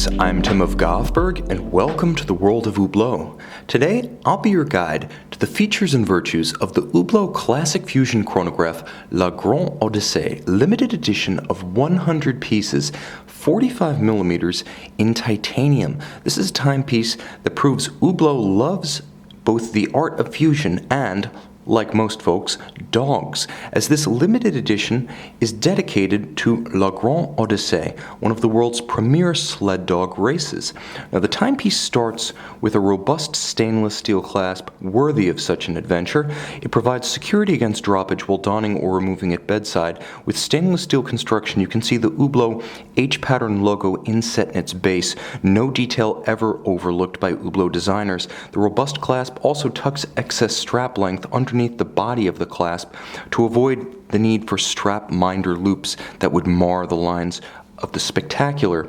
Greetings, I'm Tim of Govberg, and welcome to the world of Hublot. Today, I'll be your guide to the features and virtues of the Hublot Classic Fusion Chronograph La Grande Odyssee, limited edition of 100 pieces, 45 millimeters in titanium. This is a timepiece that proves Hublot loves both the art of fusion and, like most folks, dogs, as this limited edition is dedicated to La Grande Odyssee, one of the world's premier sled dog races. Now, the timepiece starts with a robust stainless steel clasp worthy of such an adventure. It provides security against droppage while donning or removing at bedside. With stainless steel construction, you can see the Hublot H-pattern logo inset in its base, no detail ever overlooked by Hublot designers. The robust clasp also tucks excess strap length underneath the body of the clasp to avoid the need for strap minder loops that would mar the lines of the spectacular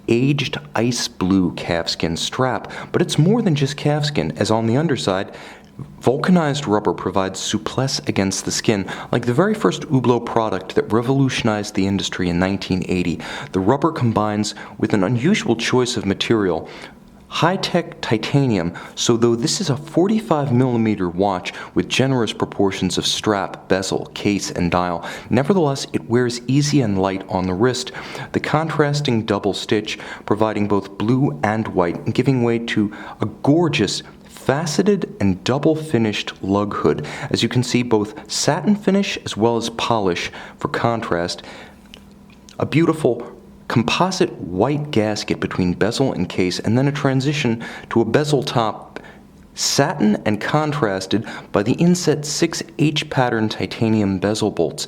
aged ice blue calfskin strap. But it's more than just calfskin, as on the underside, vulcanized rubber provides souplesse against the skin, like the very first Hublot product that revolutionized the industry in 1980. The rubber combines with an unusual choice of material, high-tech titanium, so though this is a 45 millimeter watch with generous proportions of strap, bezel, case, and dial, nevertheless it wears easy and light on the wrist. The contrasting double stitch providing both blue and white and giving way to a gorgeous faceted and double finished lug hood. As you can see, both satin finish as well as polish for contrast. A beautiful composite white gasket between bezel and case, and then a transition to a bezel top, satin and contrasted by the inset 6 H-pattern titanium bezel bolts.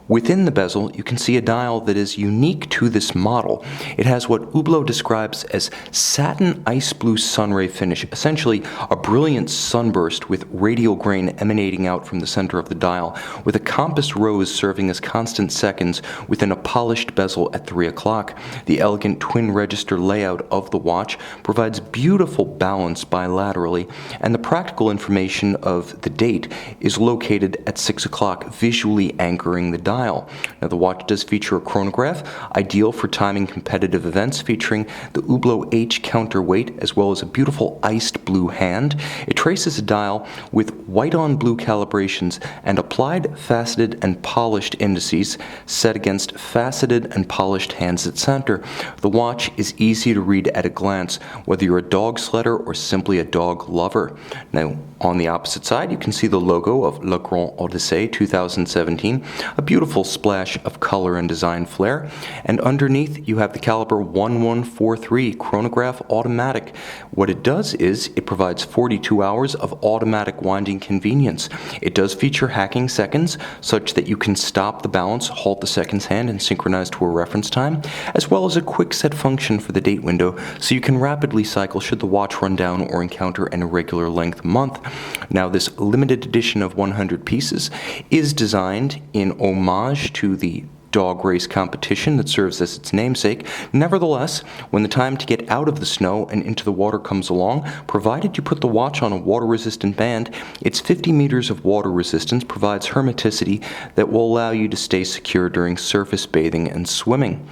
Within the bezel, you can see a dial that is unique to this model. It has what Hublot describes as satin ice blue sunray finish, essentially a brilliant sunburst with radial grain emanating out from the center of the dial, with a compass rose serving as constant seconds within a polished bezel at 3 o'clock. The elegant twin register layout of the watch provides beautiful balance bilaterally, and the practical information of the date is located at 6 o'clock, visually anchoring the dial. Now, the watch does feature a chronograph, ideal for timing competitive events, featuring the Hublot H counterweight as well as a beautiful iced blue hand. It traces a dial with white on blue calibrations and applied, faceted, and polished indices set against faceted and polished hands at center. The watch is easy to read at a glance, whether you're a dog sledder or simply a dog lover. Now, on the opposite side, you can see the logo of La Grande Odyssee 2017, a beautiful splash of color and design flair, and underneath you have the caliber 1143 chronograph automatic. What it does is it provides 42 hours of automatic winding convenience. It does feature hacking seconds, such that you can stop the balance, halt the seconds hand, and synchronize to a reference time, as well as a quick set function for the date window, so you can rapidly cycle should the watch run down or encounter an irregular length month. Now, this limited edition of 100 pieces is designed in homage to the dog race competition that serves as its namesake. Nevertheless, when the time to get out of the snow and into the water comes along, provided you put the watch on a water-resistant band, its 50 meters of water resistance provides hermeticity that will allow you to stay secure during surface bathing and swimming.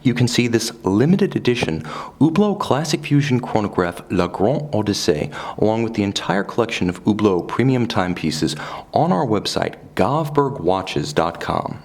You can see this limited edition Hublot Classic Fusion Chronograph La Grande Odyssee, along with the entire collection of Hublot premium timepieces, on our website, govbergwatches.com.